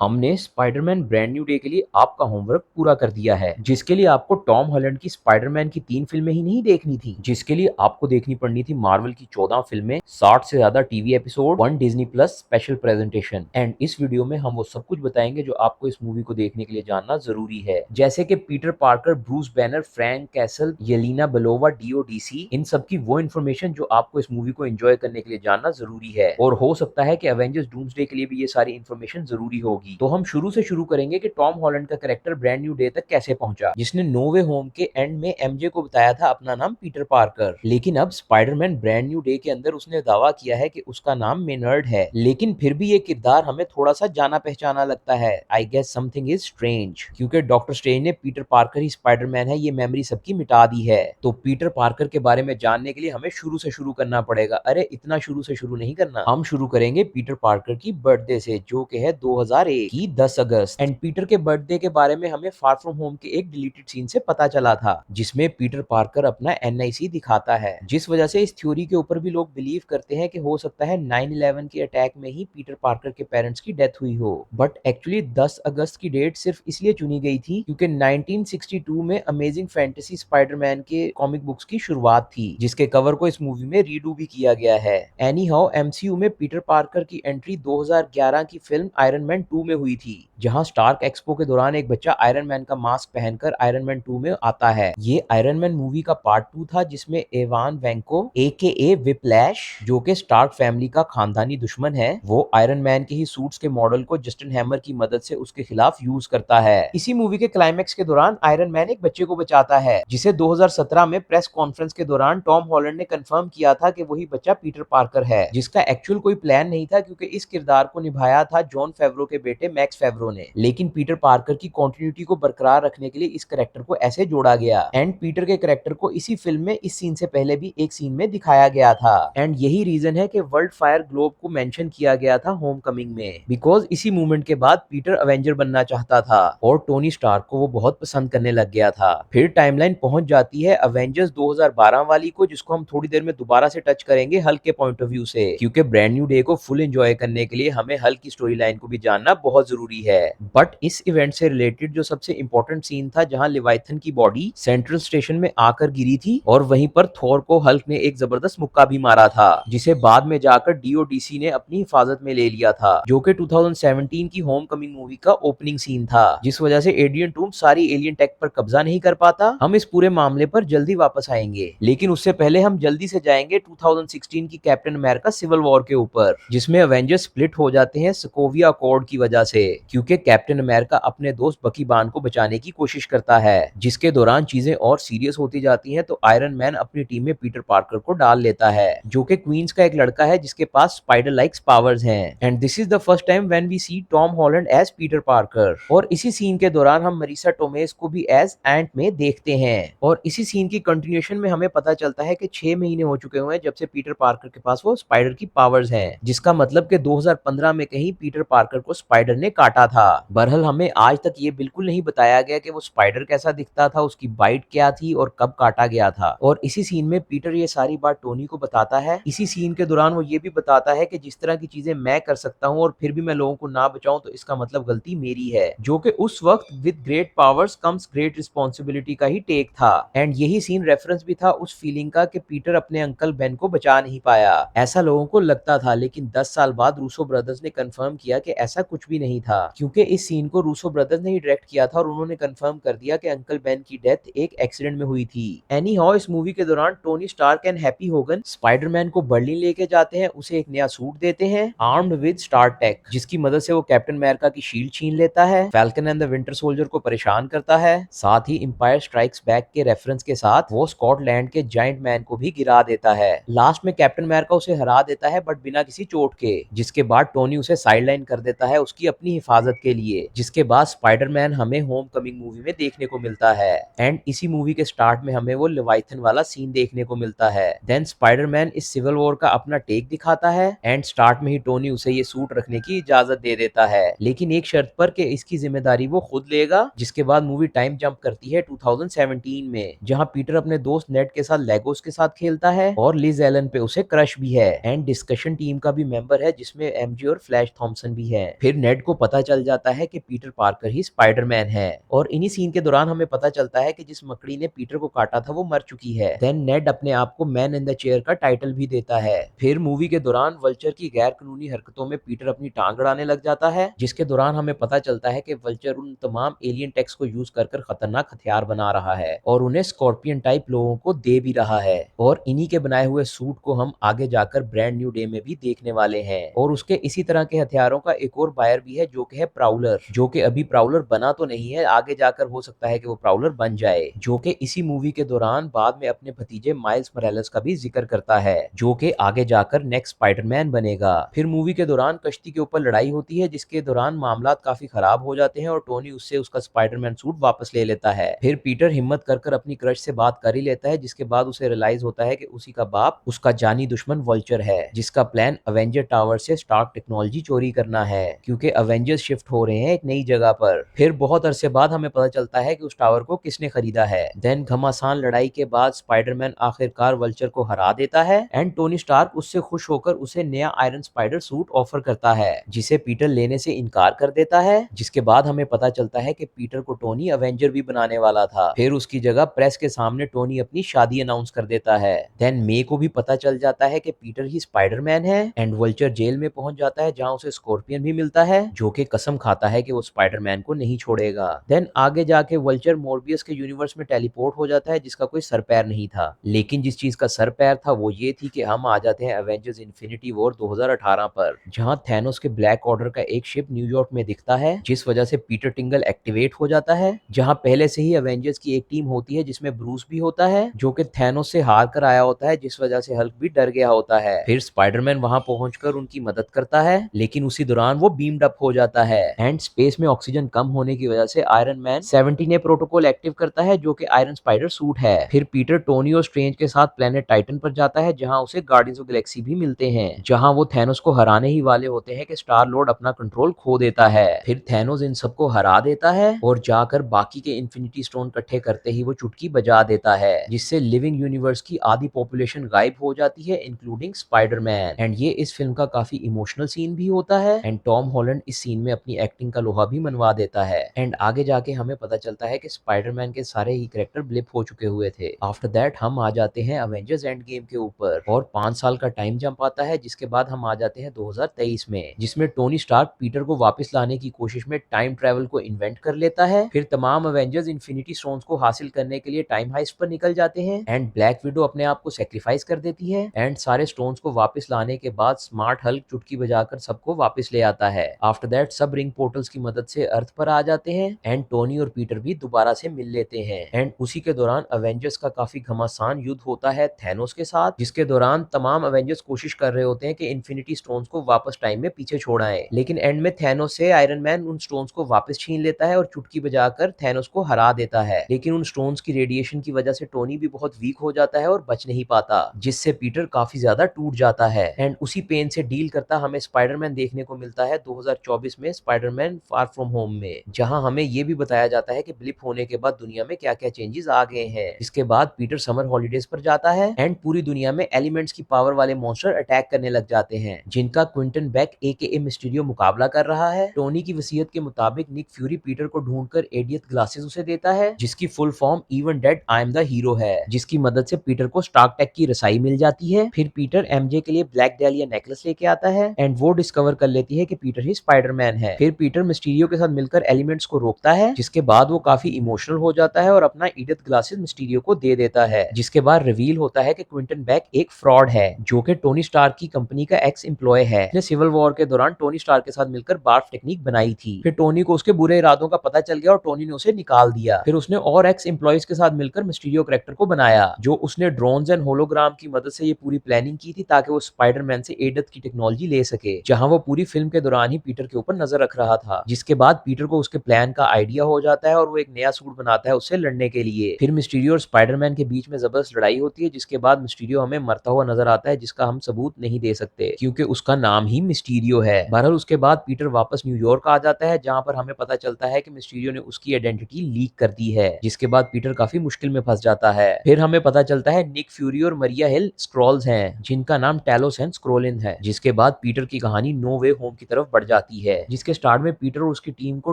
हमने Spiderman brand new day के लिए आपका होमवर्क पूरा कर दिया है, जिसके लिए आपको टॉम हॉलैंड की स्पाइडरमैन की 3 फिल्में ही नहीं देखनी थी, जिसके लिए आपको देखनी पड़नी थी मार्वल की 14 फिल्में, 60 से ज्यादा TV episode, 1 Disney plus special presentation. And इस वीडियो में हम वो सब कुछ बताएंगे जो आपको इस मूवी को देखने के लिए जानना जरूरी है, जैसे कि Peter Parker, Bruce Banner, Frank Castle, Yelena Belova, DODC, इन सब की वो इन्फॉर्मेशन जो आपको इस मूवी को एंजॉय करने के लिए जानना जरूरी है। और हो सकता है कि एवेंजर्स डूम्सडे के लिए भी ये सारी इन्फॉर्मेशन जरूरी होगी। तो हम शुरू से शुरू करेंगे कि टॉम हॉलैंड का कैरेक्टर ब्रांड न्यू डे तक कैसे पहुंचा, जिसने नो वे होम के एंड में एमजे को बताया था अपना नाम पीटर पार्कर। लेकिन अब स्पाइडरमैन ब्रांड न्यू डे के अंदर उसने दावा किया है कि उसका नाम मेनर्ड है, लेकिन फिर भी ये किरदार हमें थोड़ा सा जाना पहचाना लगता है। I guess something is strange, क्योंकि डॉक्टर स्ट्रेंज ने पीटर पार्कर ही स्पाइडरमैन है ये मेमोरी सबकी मिटा दी है। तो पीटर पार्कर के बारे में जानने के लिए हमें शुरू से शुरू करना पड़ेगा। अरे इतना शुरू से शुरू नहीं करना, हम शुरू करेंगे पीटर पार्कर की बर्थडे से, जो कि है 2001 की 10 अगस्त। एंड पीटर के बर्थडे के बारे में हमें फार फ्रॉम होम के एक डिलीटेड सीन से पता चला था, जिसमें पीटर पार्कर अपना एनआईसी दिखाता है, जिस वजह से इस थ्योरी के ऊपर भी लोग बिलीव करते हैं कि हो सकता है 9/11 के अटैक में ही पीटर पार्कर के पेरेंट्स की डेथ हुई हो। बट एक्चुअली 10 अगस्त की डेट सिर्फ इसलिए चुनी गई थी क्योंकि 1962 में अमेजिंग फैंटेसी स्पाइडरमैन के कॉमिक बुक्स की शुरुआत थी, जिसके कवर को इस मूवी में रीडू भी किया गया है। एनी हाउ एमसीयू में पीटर पार्कर की एंट्री 2011 की फिल्म आयरन मैन 2 में हुई थी, जहां स्टार्क एक्सपो के दौरान एक बच्चा आयरन मैन का मास्क पहनकर आयरन मैन 2 में आता है। ये आयरन मैन मूवी का पार्ट 2 था, जिसमें एवान वेंको AKA विप्लैश, जो कि स्टार्क फैमिली का खानदानी दुश्मन है, वो आयरन मैन के ही सूट्स के मॉडल को जस्टिन हैमर की मदद से उसके खिलाफ यूज करता है। इसी मूवी के क्लाइमैक्स के दौरान आयरन मैन एक बच्चे को बचाता है, जिसे 2017 में प्रेस कॉन्फ्रेंस के दौरान टॉम हॉलैंड ने कंफर्म किया था कि वही बच्चा पीटर पार्कर है, जिसका एक्चुअल कोई प्लान नहीं था, क्योंकि इस किरदार को निभाया था जॉन फेवरो के बेटे मैक्स फेवरो ने। लेकिन पीटर पार्कर की कंटिन्यूटी को बरकरार रखने के लिए इस कैरेक्टर को ऐसे जोड़ा गया। एंड पीटर के कैरेक्टर को इसी फिल्म में इस सीन से पहले भी एक सीन में दिखाया गया था। एंड यही रीजन है कि वर्ल्ड फायर ग्लोब को मेंशन किया गया था होम कमिंग में, बिकॉज इसी मूवमेंट के बाद पीटर अवेंजर बनना चाहता था और टोनी स्टार्क को वो बहुत पसंद करने लग गया था। फिर टाइमलाइन पहुंच जाती है अवेंजर्स 2012 वाली को, जिसको हम थोड़ी देर में दोबारा से टच करेंगे हल्क के पॉइंट ऑफ व्यू से, क्योंकि ब्रांड न्यू डे को फुल एंजॉय करने के लिए हमें हल्क की स्टोरी लाइन को भी जानना बहुत जरूरी है। बट इस इवेंट से रिलेटेड जो सबसे इंपॉर्टेंट सीन था, जहां लिवाइथन की बॉडी सेंट्रल स्टेशन में आकर गिरी थी और वहीं पर थॉर को हल्क ने एक जबरदस्त मुक्का भी मारा था, जिसे बाद में जाकर डीओडीसी ने अपनी हिफाजत में ले लिया था, जो कि 2017 की होम कमिंग मूवी का ओपनिंग सीन था, जिस वजह से एड्रियन टूम सारी एलियन टेक पर कब्जा नहीं कर पाता। हम इस पूरे मामले पर जल्दी वापस आएंगे, लेकिन उससे पहले हम जल्दी से जाएंगे 2016 की कैप्टन अमेरिका सिविल वॉर के ऊपर, जिसमें अवेंजर्स स्प्लिट हो जाते हैं सोकोविया अकॉर्ड की वजह से, क्योंकि कैप्टन अमेरिका अपने दोस्त बकी बान को बचाने की कोशिश करता है, जिसके दौरान चीजें और सीरियस होती जाती हैं, तो आयरन मैन अपनी टीम में पीटर पार्कर को डाल लेता है, जो कि क्वींस का एक लड़का है जिसके पास स्पाइडर लाइक्स पावर्स हैं। And this is the first time when we see Tom Holland as Peter Parker. और इसी सीन के दौरान हम मरीसा टोमेस को भी एज एंट में देखते हैं। और इसी सीन की कंटिन्यूएशन में हमें पता चलता है कि 6 महीने हो चुके हुए हैं जब से पीटर पार्कर के पास वो स्पाइडर की पावर्स हैं, जिसका मतलब कि 2015 में कहीं पीटर पार्कर को स्पाइडर ने काटा था। बहरहाल हमें आज तक ये बिल्कुल नहीं बताया गया कि वो स्पाइडर कैसा दिखता था, उसकी बाइट क्या थी और कब काटा गया था। और इसी सीन में पीटर ये सारी बात टोनी को बताता है। इसी सीन के दौरान वो ये भी बताता है कि जिस तरह की चीजें मैं कर सकता हूँ और फिर भी मैं लोगों को ना बचाऊं, तो इसका मतलब गलती मेरी है, जो कि उस वक्त with great powers comes great responsibility का ही टेक था। एंड यही सीन रेफरेंस भी था उस फीलिंग का कि पीटर अपने अंकल बेन को बचा नहीं पाया, ऐसा लोगों को लगता था। लेकिन 10 साल बाद रूसो ब्रदर्स ने कंफर्म किया कि ऐसा कुछ भी नहीं था, क्योंकि इस सीन को रूसो ब्रदर्स ने ही डायरेक्ट किया था और उन्होंने कंफर्म कर दिया कि अंकल बेन की डेथ एक एक्सीडेंट में हुई थी। एनी हाउ इस मूवी के दौरान Tony Stark and Happy Hogan Spiderman को बर्लिन लेके जाते हैं, उसे एक नया सूट देते हैं आर्म्ड विद स्टार टेक, जिसकी मदद से वो कैप्टन अमेरिका की शील्ड छीन लेता है, falcon and the winter soldier को परेशान करता है, साथ ही एम्पायर स्ट्राइक्स बैक के रेफरेंस के साथ वो स्कॉटलैंड के जायंट मैन को भी गिरा देता है। लास्ट में कैप्टन अमेरिका उसे हरा देता है, बट बिना किसी चोट के, जिसके बाद टोनी उसे साइडलाइन कर देता है उसकी अपनी हिफाजत के लिए, जिसके बाद स्पाइडरमैन हमें होम कमिंग मूवी में देखने को मिलता है। एंड इसी मूवी के स्टार्ट में हमें वो लिवाइथन वाला सीन देखने को मिलता है। देन स्पाइडरमैन इस सिविल वॉर का अपना टेक दिखाता है एंड स्टार्ट में ही टोनी उसे ये सूट रखने की इजाजत दे देता है, लेकिन एक शर्त पर कि इसकी जिम्मेदारी वो खुद लेगा। जिसके बाद मूवी टाइम जंप करती है 2017 में, जहां पीटर अपने दोस्त नेड के साथ लेगोस के साथ खेलता है और लिज एलन पे उसे क्रश भी है। एंड डिस्कशन टीम का भी मेंबर है, जिसमें एमजे और फ्लैश थॉमसन भी है। फिर नेड को पता चल जाता है कि पीटर पार्कर ही स्पाइडरमैन है और इन्हीं सीन के दौरान हमें पता चलता है कि जिस मकड़ी ने पीटर को काटा था वो मर चुकी है। देन नेड अपने आप को मैन इन द चेयर का टाइटल भी देता है। फिर मूवी के दौरान वल्चर की गैर कानूनी हरकतों में पीटर अपनी टांग अड़ाने लग जाता है, जिसके दौरान हमें पता चलता है कि वल्चर उन तमाम एलियन टेक्स को यूज कर खतरनाक हथियार बना रहा है और उन्हें स्कॉर्पियन टाइप लोगों को दे भी रहा है। और इन्हीं के बनाए हुए सूट को हम आगे जाकर ब्रांड न्यू डे में भी देखने वाले हैं। और उसके इसी तरह के हथियारों का एक और बायर भी है जो कि है प्राउलर, जो कि अभी प्राउलर बना तो नहीं है, आगे जाकर हो सकता है कि वो प्राउलर बन जाए, जो कि इसी मूवी के दौरान बाद में अपने भतीजे माइल्स मोरेल्स का भी जिक्र करता है, जो कि आगे जाकर नेक्स्ट स्पाइडरमैन बनेगा। फिर मूवी के दौरान कश्ती के ऊपर लड़ाई होती है, जिसके दौरान मामला काफी खराब हो जाते हैं और टोनी उससे उसका स्पाइडरमैन सूट वापस ले लेता है। फिर पीटर हिम्मत कर अपनी क्रश से बात कर ही लेता है, जिसके बाद उसे रियलाइज होता है कि उसी का बाप उसका जानी दुश्मन वल्चर है, जिसका प्लान अवेंजर टावर से स्टार्क टेक्नोलॉजी चोरी करना है, क्योंकि अवेंजर्स शिफ्ट हो रहे हैं एक नई जगह पर। फिर बहुत अरसे बाद हमें पता चलता है कि उस टावर को किसने खरीदा है। देन घमासान लड़ाई के बाद स्पाइडरमैन आखिरकार वल्चर को हरा देता है एंड टोनी स्टार्क उससे खुश होकर उसे नया आयरन स्पाइडर सूट ऑफर करता है, जिसे पीटर लेने से इनकार कर देता है। जिसके बाद हमें पता चलता है कि पीटर को टोनी अवेंजर भी बनाने वाला था। फिर उसकी जगह प्रेस के सामने टोनी अपनी शादी अनाउंस कर देता है। देन मे को भी पता चल जाता है कि पीटर ही स्पाइडरमैन है एंड वल्चर जेल में पहुंच जाता है, जहां उसे स्कॉर्पियन भी मिलता है, जो कि कसम खाता है कि वो स्पाइडरमैन को नहीं छोड़ेगा। देन आगे जाके वल्चर मोरबियस के यूनिवर्स में टेलीपोर्ट हो जाता है, जिसका कोई सर पैर नहीं था, लेकिन जिस चीज का सर पैर था वो ये थी कि हम आ जाते हैं एवेंजर्स इन्फिनिटी वॉर 2018 पर, जहां थैनोस के ब्लैक ऑर्डर का एक शिप न्यूयॉर्क में दिखता है, जिस वजह से पीटर टिंगल एक्टिवेट हो जाता है। जहां पहले से ही एवेंजर्स की एक टीम होती है जिसमें ब्रूस भी होता है, जो कि थैनोस से हार कर आया होता है, जिस वजह से हल्क भी डर गया होता है। फिर स्पाइडरमैन वहां पहुंचकर उनकी मदद करता है, लेकिन उसी दौरान वो बीम्ड अप हो जाता है एंड स्पेस में ऑक्सीजन कम होने की वजह से आयरन मैन 17 प्रोटोकॉल एक्टिव करता है, जो कि आयरन स्पाइडर सूट है। फिर पीटर टोनी और स्ट्रेंज के साथ प्लेनेट टाइटन पर जाता है, जहां उसे गार्डियंस ऑफ गैलेक्सी भी मिलते हैं, जहां वो थैनोस को हराने ही वाले होते हैं कि स्टार लॉर्ड अपना कंट्रोल खो देता है। फिर थैनोस इन सबको हरा देता है और जाकर बाकी के इन्फिनिटी स्टोन इकट्ठे करते ही वो चुटकी बजा देता है, जिससे लिविंग यूनिवर्स की आधी पॉपुलेशन गायब हो जाती है, इंक्लूडिंग स्पाइडरमैन। एंड ये इस फिल्म का काफी इमोशनल सीन भी होता है एंड टॉम हॉलैंड इस सीन में अपनी एक्टिंग का लोहा भी मनवा देता है। एंड आगे जाके हमें पता चलता है कि स्पाइडरमैन के सारे ही कैरेक्टर ब्लिप हो चुके हुए थे। आफ्टर दैट हम आ जाते हैं अवेंजर्स एंड गेम के ऊपर और 5 साल का टाइम जंप आता है, जिसके बाद हम आ जाते हैं 2023 में, जिसमें टोनी स्टार्क पीटर को वापस लाने की कोशिश में टाइम ट्रेवल को इन्वेंट कर लेता है। फिर तमाम अवेंजर्स इन्फिनिटी स्टोन्स को हासिल करने के लिए टाइम हाइस्ट पर निकल जाते हैं एंड ब्लैक विडो अपने आप को सेक्रीफाइस कर देती है एंड सारे स्टोन्स को वापस लाने के बाद स्मार्ट हल्क चुटकी बजाकर सबको वापस ले आता है। आफ्टर दैट सब रिंग पोर्टल्स की मदद से अर्थ पर आ जाते हैं एंड टोनी और पीटर भी दोबारा से मिल लेते हैं एंड उसी के दौरान अवेंजर्स का काफी घमासान युद्ध होता है थैनोस के साथ, जिसके दौरान तमाम अवेंजर्स कोशिश कर रहे होते हैं कि इन्फिनिटी स्टोन्स को वापस टाइम में पीछे छोड़ आए, लेकिन एंड में थैनोस से आयरन मैन उन स्टोन्स को वापस छीन लेता है और चुटकी बजाकर थैनोस को हरा देता है। लेकिन उन स्टोन्स की रेडिएशन की वजह से टोनी भी बहुत वीक हो जाता है और बच नहीं पाता, जिससे पीटर काफी ज्यादा टूट जाता है एंड उसी पेन से डील करता हमें स्पाइडरमैन देखने को मिलता है 2024 में स्पाइडरमैन फार फ्रॉम होम में, जहां हमें ये भी बताया जाता है कि ब्लिप होने के बाद दुनिया में क्या क्या चेंजेस आ गए हैं। इसके बाद पीटर समर हॉलीडेज पर जाता है एंड पूरी दुनिया में एलिमेंट्स की पावर वाले मॉन्स्टर अटैक करने लग जाते हैं, जिनका क्विंटन बैक एके मिस्टीरियो मुकाबला कर रहा है। टोनी की वसीयत के मुताबिक निक फ्यूरी पीटर को ढूंढकर एडियथ ग्लासेस उसे देता है, जिसकी full form even dead I am the hero है, जिसकी मदद से पीटर को स्टार्क टेक की रसाई मिल जाती है। फिर पीटर एमजे के लिए ब्लैक डालिया नेकलेस लेके आता है एंड वो डिस्कवर कर लेती है कि पीटर ही स्पाइडरमैन है। फिर पीटर मिस्टीरियो के साथ मिलकर एलिमेंट्स को रोकता है, जिसके बाद वो काफी इमोशनल हो जाता है और अपना एडियथ ग्लासेस मिस्टीरियो को दे देता है, जिसके बाद रिवील होता है कि क्विंटन बैक एक फ्रॉड है, जो कि टोनी स्टार्क की कंपनी का एक्स एम्प्लॉय है, जिसने सिविल वॉर के दौरान टोनी स्टार्क के साथ मिलकर बार्फ टेक्निक बनाई थी। फिर टोनी को उसके बुरे इरादों का पता चल गया और टोनी ने उसे निकाल दिया। फिर उसने और एक्स एम्प्लॉयज के साथ मिलकर मिस्टीरियो कैरेक्टर को बनाया, जो उसने ड्रोन्स एंड होलोग्राम की मदद से ये पूरी प्लानिंग की थी ताकि वो स्पाइडरमैन से एडियथ की टेक्नोलॉजी ले सके, जहां वो पूरी फिल्म के दौरान ही पीटर के ऊपर नजर रख रहा था। जिसके बाद पीटर को उसके प्लान का आइडिया हो जाता है और वो एक नया सूट बनाता है उससे लड़ने के लिए। फिर मिस्टीरियो और स्पाइडरमैन के बीच में जबरदस्त लड़ाई होती है, जिसके बाद मिस्टीरियो हमें मरता हुआ नजर आता है, जिसका हम सबूत नहीं दे सकते क्योंकि उसका नाम ही मिस्टीरियो है। बहरहाल उसके बाद पीटर वापस न्यूयॉर्क आ जाता है, जहां पर हमें पता चलता है कि मिस्टीरियो ने उसकी आइडेंटिटी लीक कर दी है, जिसके बाद पीटर काफी मुश्किल में फंस जाता है। फिर हमें पता चलता है निक फ्यूरी और मरिया हिल स्क्रॉल्स हैं, जिनका नाम टैलोस एंड स्क्रोलिन है, जिसके बाद पीटर की कहानी नो वे होम की तरफ बढ़ जाती है, जिसके स्टार्ट में पीटर और उसकी टीम को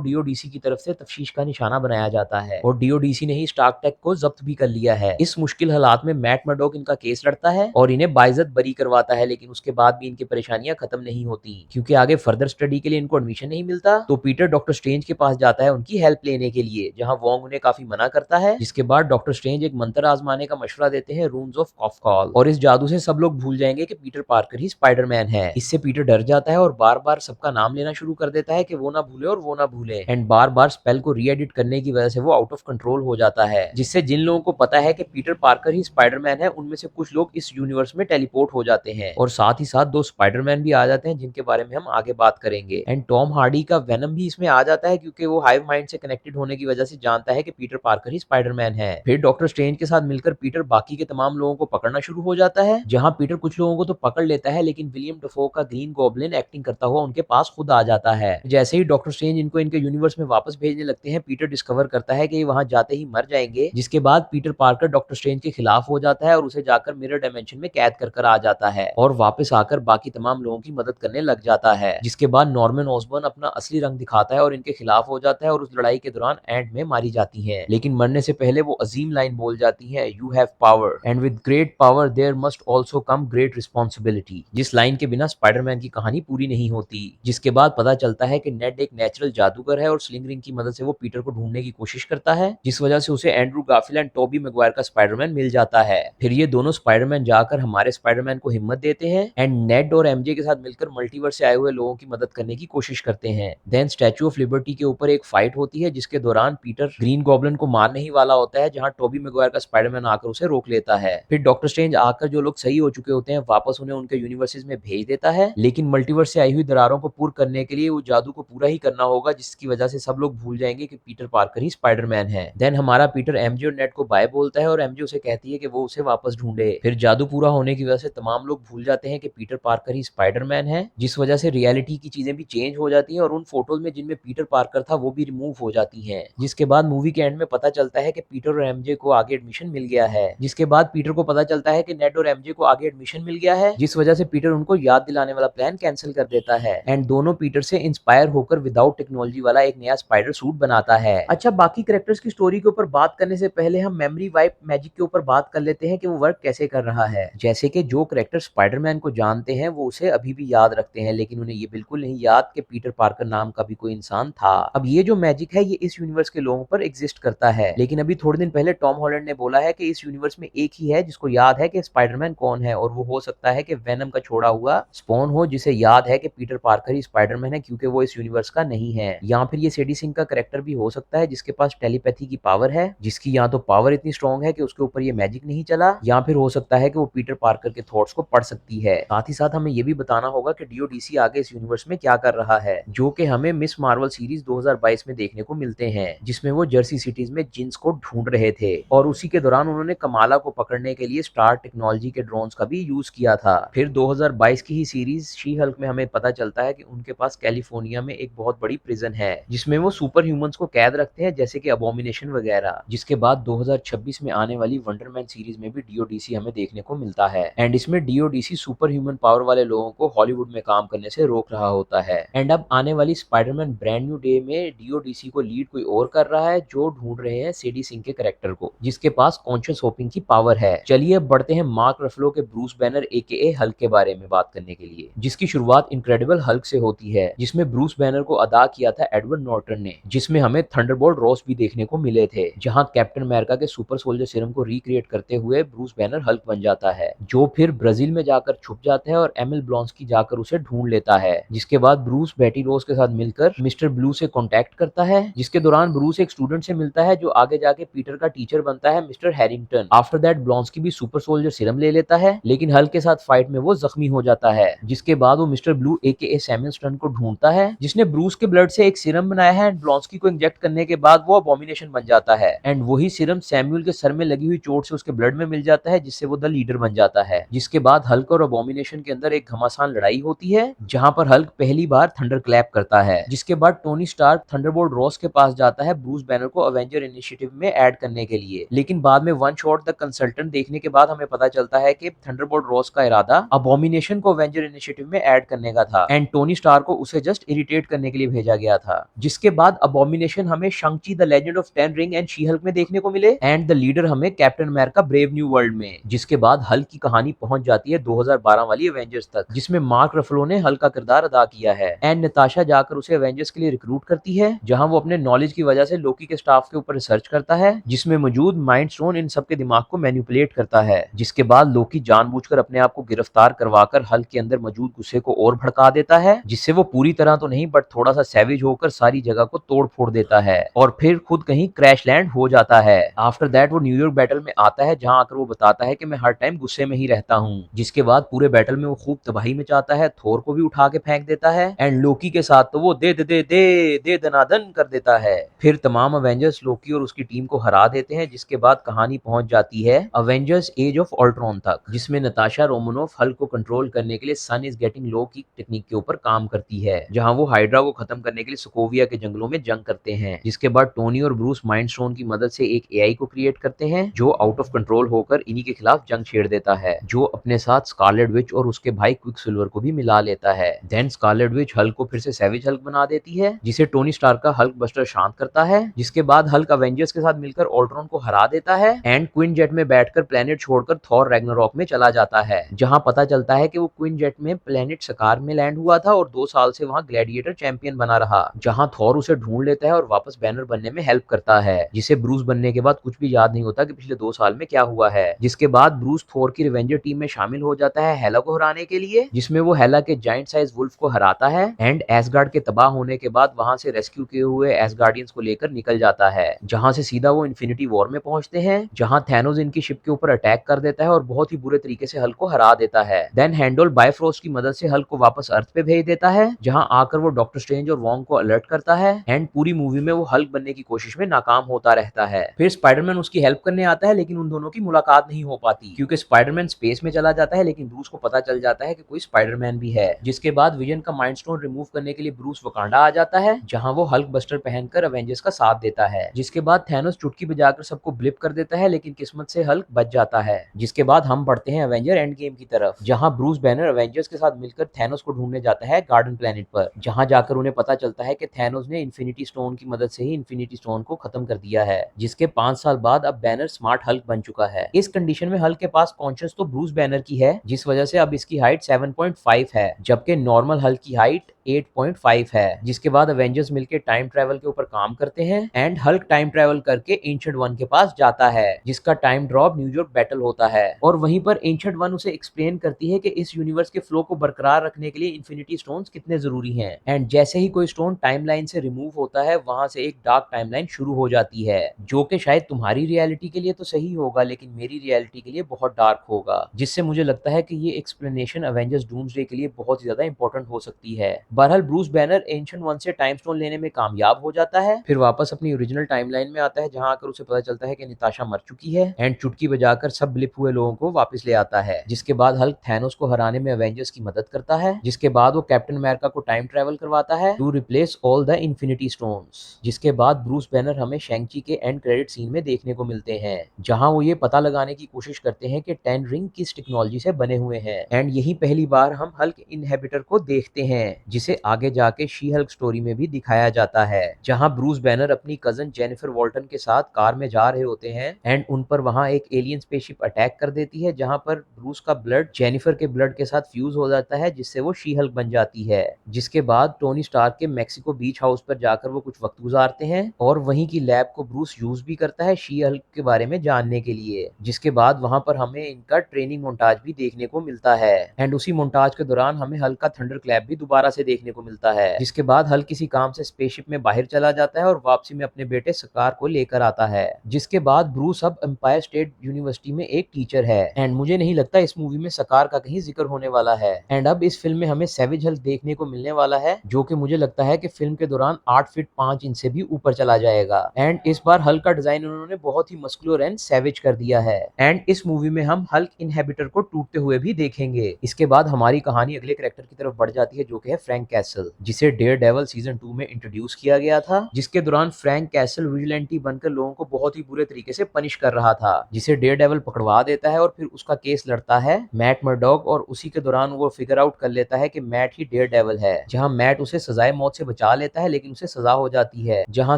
डीओडीसी की तरफ से तफ्तीश का निशाना बनाया जाता है और डीओडीसी ने ही स्टार्क टेक को जब्त भी कर लिया है। इस मुश्किल हालात में मैट मर्डॉक इनका केस लड़ता है और इन्हें बाइज्जत बरी करवाता है, लेकिन उसके बाद भी इनकी परेशानियां खत्म नहीं होती क्योंकि आगे फर्दर स्टडी के लिए इनको एडमिशन नहीं मिलता। तो पीटर डॉक्टर स्ट्रेंज के पास जाता है उनकी हेल्प लेने के लिए, जहां वोंग उन्हें काफी मना करता है। जिसके बाद डॉक्टर स्ट्रेंज एक मंत्र आजमाने का मशवरा देते हैं, रून्स ऑफ कॉफकॉल, और इस जादू से सब लोग भूल जाएंगे कि पीटर पार्कर ही स्पाइडरमैन है। इससे पीटर डर जाता है और बार बार सबका नाम लेना शुरू कर देता है कि वो ना भूले और वो ना भूले, एंड बार बार स्पेल को री एडिट करने की वजह से वो आउट ऑफ कंट्रोल हो जाता है, जिससे जिन लोगों को पता है कि पीटर पार्कर ही स्पाइडरमैन है उनमें से कुछ लोग इस यूनिवर्स में टेलीपोर्ट हो जाते हैं और साथ ही साथ 2 स्पाइडरमैन भी आ जाते हैं जिनके बारे में हम आगे बात करेंगे। एंड टॉम हार्डी का वेनम भी इसमें आ जाता है क्योंकि वो हाइव माइंड से कनेक्टेड होने की वजह से जानता है कि पीटर पार्कर ही स्पाइडरमैन है। फिर डॉक्टर स्ट्रेंज के साथ मिलकर पीटर बाकी के तमाम लोगों को पकड़ना शुरू हो जाता है, जहां पीटर कुछ लोगों को तो पकड़ लेता है लेकिन विलियम डफो का ग्रीन गॉब्लिन एक्टिंग करता हुआ उनके पास खुद आ जाता है। जैसे ही डॉक्टर स्ट्रेंज इनको इनके यूनिवर्स में वापस भेजने लगते हैं, पीटर डिस्कवर करता है कि वहां जाते ही मर जाएंगे, जिसके बाद पीटर पार्कर डॉक्टर स्ट्रेंज के खिलाफ हो जाता है और उसे जाकर मिरर डायमेंशन में कैद कर आ जाता है और वापस आकर बाकी तमाम लोगों की मदद करने लग जाता है। जिसके बाद नॉर्मन ऑसबॉर्न अपना असली रंग दिखाता है और इनके खिलाफ हो जाता है और उस लड़ाई के दौरान एंड में मारी जाती है, लेकिन मरने से पहले वो अजीम लाइन बोल जाती है, you have power and with great power there must also come great responsibility, जिस लाइन के बिना स्पाइडरमैन की कहानी पूरी नहीं होती। जिसके बाद पता चलता है कि नेड एक नेचुरल जादूगर है और स्लिंग रिंग की मदद से वो पीटर को ढूंढने की कोशिश करता है, जिस वजह से उसे Andrew Garfield and Tobey Maguire का स्पाइडरमैन मिल जाता है। फिर ये दोनों स्पाइडरमैन जाकर हमारे स्पाइडरमैन को हिम्मत देते हैं एंड नेड और एमजे के साथ मिलकर मल्टीवर्स से आए हुए लोगों की मदद करने की कोशिश करते हैं। देन स्टैचू ऑफ लिबर्टी के ऊपर एक फाइट होती है जिसके दौरान पीटर ग्रीन गॉब्लिन को मारने ही वाला होता है, जहां टोबी मैगवायर का स्पाइडरमैन आकर उसे रोक लेता है। फिर डॉक्टर स्ट्रेंज आकर जो लोग सही हो चुके होते हैं वापस उन्हें उनके यूनिवर्सेस में भेज देता है, लेकिन मल्टीवर्स से आई हुई दरारों को पूर्ण करने के लिए वो जादू को पूरा ही करना होगा, जिसकी वजह से सब लोग भूल जाएंगे कि पीटर पार्कर ही स्पाइडरमैन है। देन हमारा पीटर एमजे और नेड को बाय बोलता है और एमजे उसे कहती है कि वो उसे वापस ढूंढे। फिर जादू पूरा होने की वजह से तमाम लोग भूल जाते हैं कि पीटर पार्कर ही स्पाइडरमैन है, जिस वजह से रियलिटी की चीजें भी चेंज हो जाती हैं और उन फोटोज में जिनमें पीटर पार्कर था वो भी रिमूव हो जाती हैं। जिसके बाद मूवी के एंड में पता चलता है कि पीटर और एमजे को आगे एडमिशन मिल गया है। जिसके बाद पीटर को पता चलता है कि नेड और एमजे को आगे एडमिशन मिल गया है, जिस वजह से पीटर उनको याद दिलाने वाला प्लान कैंसिल कर देता है एंड दोनों पीटर से इंस्पायर होकर विदाउट टेक्नोलॉजी वाला एक नया स्पाइडर सूट बनाता है। अच्छा, बाकी कैरेक्टर्स की स्टोरी के ऊपर बात करने से पहले हम मेमोरी वाइप मैजिक के ऊपर बात कर लेते हैं कि वो वर्क कैसे कर रहा है। जैसे कि जो कैरेक्टर स्पाइडरमैन को जानते हैं वो उसे अभी भी याद रखते हैं, लेकिन उन्हें ये बिल्कुल नहीं याद कि पीटर पार्कर नाम का भी कोई इंसान था। अब ये जो मैजिक है ये इस यूनिवर्स के लोगों पर एग्जिस्ट करता है, लेकिन अभी थोड़े दिन पहले टॉम हॉलैंड ने बोला है कि इस यूनिवर्स में एक ही है जिसको याद है कि स्पाइडरमैन कौन है, और वो हो सकता है कि वेनम का छोड़ा हुआ स्पॉन हो जिसे याद है कि पीटर पार्कर ही स्पाइडरमैन है, क्योंकि वो इस यूनिवर्स का नहीं है। या फिर ये सेडी सिंह का कैरेक्टर भी हो सकता है जिसके पास टेलीपैथी की पावर है, जिसकी या तो पावर इतनी स्ट्रॉन्ग है कि उसके ऊपर ये मैजिक नहीं चला, या फिर हो सकता है कि वो पीटर पार्कर के थॉट्स को पढ़ सकती है। साथ ही साथ हमें ये भी बताना होगा कि डीओडीसी आगे इस यूनिवर्स में क्या कर रहा है, जो कि हमें मिस मार्वल सीरीज 2022 में देखने को मिलते हैं, जिसमें वो जर्सी सिटीज में जिन्स को ढूंढ रहे थे और उसी के दौरान उन्होंने कमाला को पकड़ने के लिए स्टार टेक्नोलॉजी के ड्रोन्स का भी यूज किया था। फिर 2022 की ही सीरीज शी हल्क में हमें पता चलता है कि उनके पास कैलिफोर्निया में एक बहुत बड़ी प्रिजन है जिसमें वो सुपर ह्यूमंस को कैद रखते हैं, जैसे कि अबोमिनेशन वगैरह। जिसके बाद 2026 में आने वाली वंडरमैन सीरीज में भी डीओडीसी हमें देखने को मिलता है एंड इसमें डीओडीसी सुपर ह्यूमन पावर वाले लोगों को हॉलीवुड में काम करने से रोक रहा होता है। एंड अब आने वाली स्पाइडरमैन ब्रांड न्यू डे में डीओडीसी को लीड कोई और कर रहा है, जो ढूंढ रहे हैं सेडी सिंह के कैरेक्टर को, जिसके पास कॉन्शियस होपिंग की पावर है। चलिए अब बढ़ते हैं मार्क रफलो के ब्रूस बैनर एके हल्क के बारे में बात करने के लिए, जिसकी शुरुआत इनक्रेडिबल हल्क से होती है, जिसमें ब्रूस बैनर को अदा किया था एडवर्ड नॉर्टन ने, जिसमें हमें थंडरबोल्ट रॉस भी देखने को मिले थे, जहां कैप्टन अमेरिका के सुपर सोल्जर सीरम को रिक्रिएट करते हुए ब्रूस बैनर हल्क बन जाता है, जो फिर ब्राजील में जाकर छुप जाता है और एमिल ब्लॉन्स्की जाकर उसे ढूंढ लेता है। जिसके बाद ब्रूस बेटी रोज के साथ मिलकर मिस्टर ब्लू से कॉन्टेक्ट करता है, जिसके दौरान ब्रूस एक स्टूडेंट से मिलता है जो आगे जाके पीटर का टीचर बनता है, मिस्टर हैरिंगटन। आफ्टर दैट ब्लॉन्स्की भी सुपर सोल्जर सीरम ले लेता है, लेकिन हल्क के साथ फाइट में वो जख्मी हो जाता है। जिसके बाद वो मिस्टर ब्लू एके सैमुअल स्टर्न को ढूंढता है, जिसने ब्रूस के ब्लड से एक सीरम बनाया है एंड ब्लॉन्स्की को इंजेक्ट करने के बाद वो अबोमिनेशन बन जाता है एंड वही सीरम सैमुअल के सर में लगी हुई चोट से उसके ब्लड में मिल जाता है, जिससे वो द लीडर बन जाता है। जिसके बाद हल्क और अबोमिनेशन के अंदर एक घमासान लड़ाई होती है, जहां पर हल्क पहली बार थंडर क्लैप करता है। जिसके बाद टोनी स्टार्क थंडरबोल्ट रॉस के पास जाता है ब्रूस बैनर को अवेंजर इनिशिएटिव में ऐड करने के लिए, लेकिन बाद में वन शॉट द कंसल्टेंट देखने के बाद हमें पता चलता है कि थंडरबोल्ट रॉस का इरादा अबोमिनेशन को अवेंजर इनिशिएटिव में ऐड करने का था एंड टोनी स्टार को उसे जस्ट इरिटेट करने के लिए भेजा गया था। जिसके बाद अबोमिनेशन हमें Shang Chi the legend of ten ring and She Hulk में देखने को मिले एंड द लीडर हमें Captain America brave new world में। जिसके बाद हल्क की कहानी पहुंच जाती है 2012 वाली एवेंजर्स तक, जिसमें मार्क रफलो ने हल्क का किरदार अदा किया है एंड नताशा जाकर उसे एवेंजर्स के लिए रिक्रूट करती है, जहां वो अपने नॉलेज की वजह से लोकी के स्टाफ के ऊपर रिसर्च करता है, जिसमें मौजूद माइंड स्टोन इन सबके दिमाग को मैनिपुलेट करता है। जिसके बाद लोकी जानबूझकर अपने आप को गिरफ्तार करवाकर हल्क के अंदर मौजूद गुस्से को और भड़का देता है, जिससे वो पूरी तरह तो नहीं बट थोड़ा सा सैवेज होकर सारी जगह को तोड़ फोड़ देता है और फिर खुद कहीं क्रैश लैंड हो जाता है। आफ्टर दैट वो न्यूयॉर्क बैटल में आता है, जहां आकर वो बताता है कि मैं हर टाइम गुस्से में ही रहता हूँ। जिसके बाद पूरे बैटल में वो खूब तबाही मचाता है, थोर को भी उठा के फेंक देता है एंड लोकी के साथ तो वो दे दनादन कर देता है। फिर तमाम अवेंजर्स लोकी और उसकी टीम को हरा देते हैं। जिसके बाद कहानी पहुंच जाती है अवेंजर्स एज ऑफ अल्ट्रॉन तक, जिसमें नताशा रोमानोफ हल्क को कंट्रोल करने के लिए सन इज गेटिंग लो की टेक्निक के ऊपर काम करती है, जहां वो हाइड्रा को खत्म करने के लिए सोकोविया के जंगलों में जंग करते हैं। जिसके बाद टोनी और ब्रूस माइंड स्टोन की मदद से एक एआई को क्रिएट करते हैं, जो आउट ऑफ कंट्रोल होकर इन्हीं के खिलाफ जंग छेड़ देता है, जो अपने साथ स्कारलेट विच और उसके भाई क्विकसिल्वर को भी मिला लेता है। देन स्कारलेट विच हल्क को फिर से सैवेज हल्क बना देती है, जिसे टोनी स्टार्क का हल्क बस्टर शांत करता है। जिसके बाद हल्क अवेंजर्स के साथ मिलकर अल्ट्रॉन को हरा देता है एंड क्विन जेट में बैठकर प्लेनेट छोड़कर थॉर रैग्नारॉक में चला जाता है, जहां पता चलता है कि वो क्विन जेट में प्लेनेट सकार में लैंड हुआ था और 2 साल से वहां ग्लैडिएटर चैंपियन बना रहा, जहां थॉर उसे ढूंढ लेता है और वापस बैनर बनने में हेल्प करता है, जिसे ब्रूस बनने के बाद कुछ भी याद नहीं होता कि पिछले 2 साल में क्या हुआ है। जिसके बाद ब्रूस थॉर की रिवेंजर टीम में शामिल हो जाता है हेला को हराने के लिए, जिसमें वो हेला के जायंट साइज वुल्फ को हराता है एंड एसगार्ड के तबाह होने के बाद वहां से रेस्क्यू किए हुए एसगार्डियंस को लेकर निकल जाता है, जहां से सीधा वो इन्फिनिटी वॉर में पहुंचते हैं, जहां थैनोस इनकी शिप के ऊपर अटैक कर देता है और बहुत ही बुरे तरीके से हल्क को हरा देता है। देन हैंडल बायफ्रोस्ट की मदद से हल्क को वापस अर्थ पे भेज देता है, जहां आकर वो डॉक्टर स्ट्रेंज और वोंग को अलर्ट करता है एंड पूरी मूवी में वो हल्क बनने की कोशिश में नाकाम होता रहता है। फिर स्पाइडरमैन उसकी हेल्प करने आता है, लेकिन उन दोनों की मुलाकात नहीं हो पाती क्योंकि स्पाइडरमैन स्पेस में चला जाता है, लेकिन ब्रूस को पता चल जाता है कि कोई स्पाइडरमैन भी है। जिसके बाद विजन का माइंड स्टोन रिमूव करने के लिए ब्रूस वकांडा आ जाता है, जहां वो हल्क बस्टर पहनकर अवेंजर्स का साथ देता है। जिसके बाद थैनोस चुटकी बजाकर सबको ब्लिप कर देता है, लेकिन किस्मत से हल्क बच जाता है। जिसके बाद हम बढ़ते हैं अवेंजर एंड गेम की तरफ, जहां ब्रूस बैनर अवेंजर्स के साथ मिलकर थैनोस को ढूंढने जाता है गार्डन प्लेनेट पर, जहां जाकर उन्हें पता चलता है कि थैनोस ने इन्फिनिटी स्टोन की मदद से ही इन्फिनिटी स्टोन को खत्म कर दिया है। जिसके 5 साल बाद अब बैनर स्मार्ट हल्क बन चुका है। इस कंडीशन में हल्क के पास कॉन्शियस तो ब्रूस बैनर की है, जिस वजह से अब इसकी हाइट 7.5 है, जबकि नॉर्मल हल्क की हाइट 8.5 है। जिसके बाद अवेंजर्स मिलकर टाइम ट्रेवल के ऊपर काम करते हैं एंड हल्क टाइम ट्रेवल करके एंशिएंट वन के पास जाता है, जिसका टाइम ड्रॉप न्यूयॉर्क बैटल होता है और वहीं पर एंशिएंट वन उसे एक्सप्लेन करती है कि इस यूनिवर्स के फ्लो को बरकरार रखने के लिए इन्फिनिटी स्टोन्स कितने जरूरी हैं एंड जैसे ही कोई स्टोन टाइमलाइन से रिमूव होता है, वहां से एक डार्क टाइमलाइन शुरू हो जाती है, जो कि शायद तुम्हारी रियलिटी के लिए तो सही होगा, लेकिन मेरी रियलिटी के लिए बहुत डार्क होगा। जिससे मुझे लगता है कि ये एक्सप्लेनेशन अवेंजर्स डूम्सडे के लिए बहुत ही ज्यादा इंपॉर्टेंट हो सकती है। बहरहाल ब्रूस बैनर एंशिएंट वन से टाइम स्टोन लेने में कामयाब हो जाता है, फिर वापस अपनी ओरिजिनल टाइमलाइन में आता है, जहां आकर उसे पता चलता है कि नताशा मर चुकी है एंड चुटकी बजाकर सब ब्लिप हुए लोगों को वापस ले आता है। जिसके बाद हल्क थैनोस को हराने में अवेंजर्स की मदद करता है, जिसके बाद वो कैप्टन अमेरिका को टाइम ट्रेवल करवाता है to replace all the infinity stones. जिसके बाद ब्रूस बैनर हमें शैंग-ची के एंड क्रेडिट सीन में देखने को मिलते हैं, जहां वो ये पता लगाने की कोशिश करते हैं कि 10 रिंग किस टेक्नोलॉजी से बने हुए हैं एंड यही पहली बार हम हल्क इनहेबिटर को देखते हैं, जिसे आगे जाके शी हल्क स्टोरी में भी दिखाया जाता है, जहां ब्रूस बैनर अपनी कजन जेनिफर वॉल्टन के साथ कार में जा रहे होते हैं एंड उन पर वहां एक एलियन स्पेसशिप अटैक कर देती है, जहां पर ब्रूस का ब्लड जेनिफर के ब्लड के साथ फ्यूज हो जाता है, जिससे वो शी हल्क बन जाती है। जिसके बाद टोनी स्टार्क के मैक्सिको बीच हाउस पर जाकर वो कुछ वक्त गुजारते हैं और वहीं की लैब को ब्रूस यूज भी करता है शी हल्क के बारे में जानने के लिए। जिसके बाद वहां पर हमें इनका ट्रेनिंग मोन्टाज भी देखने को मिलता है एंड उसी मोन्टाज के दौरान हमें हल्क का थंडर क्लैप भी दोबारा से देखने को मिलता है। जिसके बाद हल्क किसी काम से स्पेसशिप में बाहर चला जाता है और वापसी में अपने बेटे सकार को लेकर आता है। जिसके बाद ब्रूस अब एम्पायर स्टेट यूनिवर्सिटी में एक टीचर है एंड मुझे नहीं लगता इस मूवी में सकार का कहीं जिक्र होने वाला है एंड अब इस फिल्म में हमें सैवेज हल्क देखने को मिलने वाला है, जो कि मुझे लगता है कि फिल्म के दौरान 8 फीट 5 इंच से भी ऊपर चला जाएगा एंड इस बार हल्क का डिजाइन उन्होंने बहुत ही मस्कुलर एंड सैवेज कर दिया है एंड इस मूवी में हम हल्क इनहेबिटर को टूटते हुए भी देखेंगे। इसके बाद हमारी कहानी अगले कैरेक्टर की तरफ बढ़ जाती है, जो कि है फ्रैंक फ्रैंक कैसल, जिसे डेयरडेविल सीजन 2 में इंट्रोड्यूस किया गया था, जिसके दौरान फ्रैंक कैसल विजिलेंटी बनकर लोगों को बहुत ही बुरे तरीके से पनिश कर रहा था, जिसे डेयरडेविल पकड़वा देता है और फिर उसका केस लड़ता है मैट मर्डॉक, और उसी के दौरान वो फिगर आउट कर लेता है कि मैट ही डेयरडेविल है, जहां मैट उसे सजाए मौत से बचा लेता है, लेकिन उसे सजा हो जाती है, जहां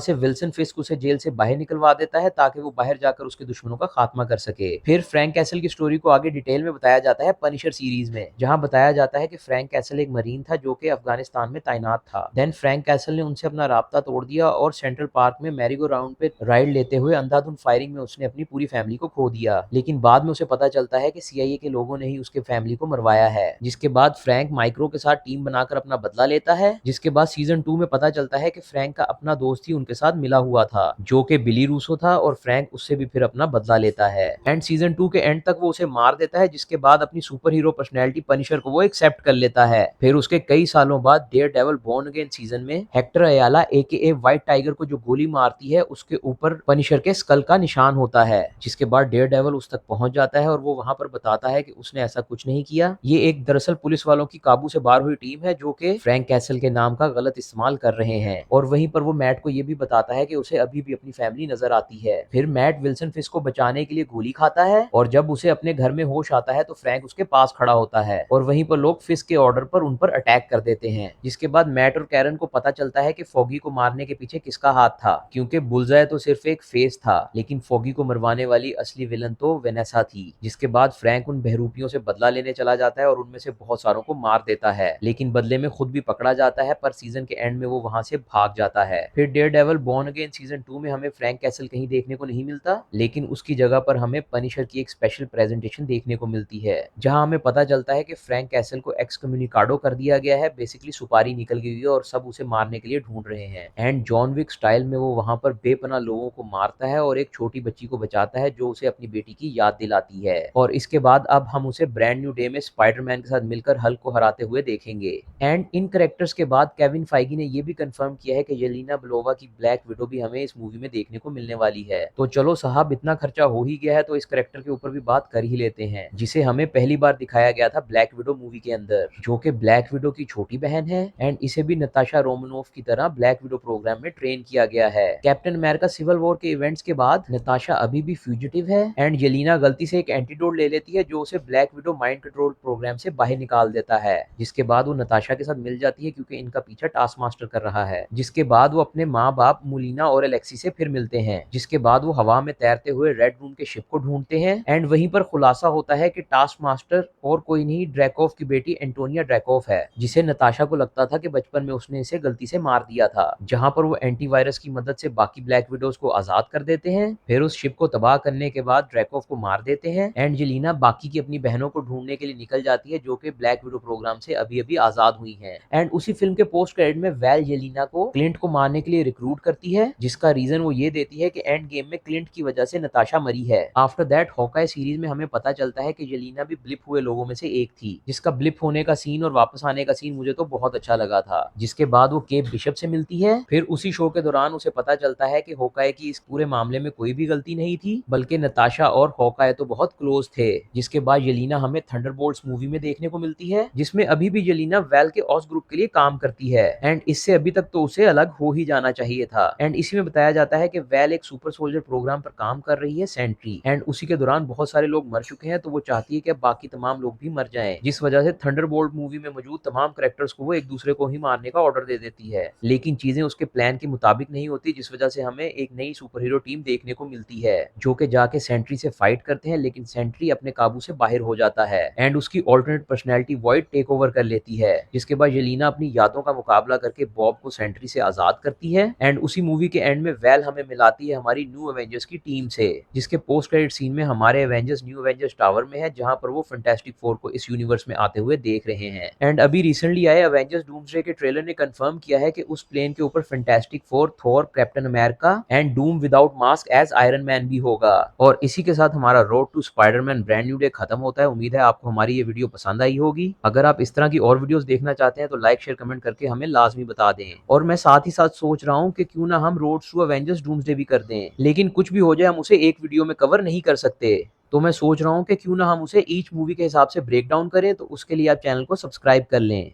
से विल्सन फिस्क उसे जेल से बाहर निकलवा देता है ताकि वो बाहर जाकर उसके दुश्मनों का खात्मा कर सके। फिर फ्रैंक कैसल की स्टोरी को आगे डिटेल में बताया जाता है पनिशर सीरीज में, जहां बताया जाता है कि फ्रैंक कैसल एक मरीन था जो कि अफगानिस्तान में तैनात था। देन फ्रैंक कैसल ने उनसे अपना राब्ता तोड़ दिया और सेंट्रल पार्क में मैरीगो राउंड पे राइड लेते हुए अंधाधुंध फायरिंग में उसने अपनी पूरी फैमिली को खो दिया, लेकिन बाद में उसे पता चलता है कि सीआईए के लोगों ने ही उसके फैमिली को मरवाया है। जिसके बाद फ्रैंक माइक्रो के साथ टीम बनाकर अपना बदला लेता है, जिसके बाद सीजन 2 में पता चलता है कि फ्रैंक का अपना दोस्त ही उनके साथ मिला हुआ था जो कि बिली रूसो था, और फ्रैंक उससे भी फिर अपना बदला लेता है एंड सीजन 2 के एंड तक वो उसे मार देता है, जिसके बाद अपनी सुपर हीरो पर्सनैलिटी पनिशर को वो एक्सेप्ट कर लेता है। फिर उसके कई सालों बाद डेयरडेविल बॉर्न अगेन सीजन में हेक्टर अयाला एकेए व्हाइट टाइगर को जो गोली मारती है उसके ऊपर पनिशर के स्कल का निशान होता है, जिसके बाद डेयरडेविल उस तक पहुंच जाता है और वो वहां पर बताता है कि उसने ऐसा कुछ नहीं किया, ये एक दरअसल पुलिस वालों की काबू से बाहर हुई टीम है जो कि फ्रैंक कैसल के नाम का गलत इस्तेमाल कर रहे हैं। और वहीं पर वो मैट को ये भी बताता है कि उसे अभी भी अपनी फैमिली नजर आती है। फिर मैट विल्सन फिस्क को बचाने के लिए गोली खाता है और जब उसे अपने घर में होश आता है तो फ्रैंक उसके पास खड़ा होता है और वहीं पर लोग फिस्क के ऑर्डर पर उन पर अटैक कर देते हैं। जिसके बाद मैट और कैरन को पता चलता है कि फॉगी को मारने के पीछे किसका हाथ था, क्योंकि बुलजाय तो सिर्फ एक फेस था लेकिन फॉगी को मरवाने वाली असली विलन तो वेनेसा थी। जिसके बाद फ्रैंक उन बहरूपियों से बदला लेने चला जाता है और उनमें से बहुत सारों को मार देता है, लेकिन बदले में खुद भी पकड़ा जाता है, पर सीजन के एंड में वो वहां से भाग जाता है। फिर डेयरडेविल बॉर्न अगेन सीजन 2 में हमें फ्रैंक कैसल कहीं देखने को नहीं मिलता, लेकिन उसकी जगह पर हमें पनिशर की एक स्पेशल प्रेजेंटेशन देखने को मिलती है, जहां हमें पता चलता है कि फ्रैंक कैसल को एक्सकम्युनिकाडो कर दिया गया है, बेसिकली सुपारी निकल गई है और सब उसे मारने के लिए ढूंढ रहे हैं। एंड जॉन विक स्टाइल में वो वहां पर बेपनाह लोगों को मारता है और एक छोटी बच्ची को बचाता है जो उसे अपनी बेटी की याद दिलाती है। और इसके बाद अब हम उसे ब्रांड न्यू डे में स्पाइडरमैन के साथ मिलकर हल्क को हराते हुए देखेंगे। एंड इन कैरेक्टर्स के बाद केविन फाइगी ने ये भी कंफर्म किया है कि येलेना बेलोवा की ब्लैक विडो भी हमें इस मूवी में देखने को मिलने वाली है। तो चलो साहब, इतना खर्चा हो ही गया है तो इस कैरेक्टर के ऊपर भी बात कर ही लेते हैं, जिसे हमें पहली बार दिखाया गया था ब्लैक विडो मूवी के अंदर, जो कि ब्लैक विडो की छोटी बहन है एंड इसे भी नताशा रोमनोफ की तरह ब्लैक विडो प्रोग्राम में ट्रेन किया गया है। कैप्टन अमेरिका सिविल वॉर के इवेंट्स के बाद नताशा अभी भी फ्यूजिटिव है एंड येलेना गलती से एक एंटीडोट ले लेती है जो उसे Black Widow mind control program से बाहर निकाल देता है, जिसके बाद वो नताशा के साथ मिल जाती है क्योंकि इनका पीछा टास्क मास्टर कर रहा है। जिसके बाद वो अपने माँ बाप मुलीना और एलेक्सी से फिर मिलते हैं, जिसके बाद वो हवा में तैरते हुए रेड रूम के शिप को ढूंढते हैं एंड वहीं पर खुलासा होता है कि टास्क मास्टर और कोई नहीं ड्रैकोव की बेटी एंटोनिया ड्रैकोव है, जिसे नताशा को लगता था कि बचपन में उसने इसे गलती से मार दिया था। जहां पर वो एंटीवायरस की मदद से बाकी ब्लैक विडोज को आजाद कर देते हैं, फिर उस शिप को तबाह करने के बाद ड्रैकोव को मार देते हैं एंड येलेना बाकी की अपनी बहनों को ढूंढने के लिए निकल जाती है जो कि ब्लैक विडो प्रोग्राम से अभी अभी आजाद हुई हैं। एंड उसी फिल्म के पोस्ट क्रेडिट में वैल येलेना को क्लिंट को मारने के लिए रिक्रूट करती है, जिसका रीजन वो ये देती है कि एंड गेम में क्लिंट की वजह से नताशा मरी है। आफ्टर दैट हॉकाई सीरीज में हमें पता चलता है कि येलेना भी ब्लिप हुए लोगों में से एक थी, जिसका ब्लिप होने का सीन और वापस आने का सीन मुझे तो बहुत अच्छा लगा था। जिसके बाद वो केप बिशप से मिलती है। फिर उसी शो के दौरान उसे पता चलता है कि हॉकाई की इस पूरे मामले में कोई भी गलती नहीं थी, बल्कि नताशा और हॉकाई तो बहुत क्लोज थे। जिसके बाद येलेना हमें थंडरबोल्ट्स मूवी में देखने को मिलती है, जिसमें अभी भी येलेना वेल के ऑस ग्रुप के लिए काम करती है एंड इससे अभी तक तो उसे अलग हो ही जाना चाहिए था। एंड इसी में बताया जाता है कि वेल एक सुपर सोल्जर प्रोग्राम पर काम कर रही है, सेंट्री, एंड उसी के दौरान बहुत सारे लोग मर चुके हैं तो वो चाहती है कि बाकी तमाम लोग भी मर जाएं, जिस वजह से थंडरबोल्ट मूवी में मौजूद तमाम कैरेक्टर्स को वो एक दूसरे को ही मारने का ऑर्डर दे देती है। लेकिन चीजें उसके प्लान के मुताबिक नहीं होती, जिस वजह से हमें एक नई सुपर हीरो टीम देखने को मिलती है जो कि जाके सेंट्री से फाइट करते हैं, लेकिन सेंट्री अपने काबू से बाहर हो जाता है एंड उसकी alternate personality void take over कर लेती है। जिसके बाद येलेना अपनी यादों का मुकाबला करके बॉब को सेंट्री से आजाद करती है एंड उसी मूवी के एंड में वेल हमें मिलाती है हमारी न्यू एवेंजर्स की टीम से, जिसके पोस्ट क्रेडिट सीन में हमारे एवेंजर्स न्यू एवेंजर्स टावर में है, जहां पर वो फैंटास्टिक फोर को इस यूनिवर्स में आते हुए देख रहे हैं। एंड अभी रिसेंटली आए एवेंजर्स डूम्सडे के ट्रेलर ने कंफर्म किया है कि उस प्लेन के ऊपर Fantastic Four, Thor, Captain America and Doom without mask as Iron Man भी होगा। और इसी के साथ हमारा road to Spiderman brand new day खत्म होता है। उम्मीद है आपको हमारी ये वीडियो पसंद आई होगी। अगर आप इस तरह की और वीडियोस देखना चाहते हैं तो लाइक शेयर कमेंट करके हमें लाजमी बता दें। और मैं साथ ही साथ सोच रहा हूँ कि क्यों ना हम रोड टू एवेंजर्स डूम्सडे भी कर दें, लेकिन कुछ भी हो जाए हम उसे एक वीडियो में कवर नहीं कर सकते। तो मैं सोच रहा हूँ कि क्यों ना हम उसे ईच मूवी के हिसाब से ब्रेक डाउन करें, तो उसके लिए आप चैनल को सब्सक्राइब कर लें।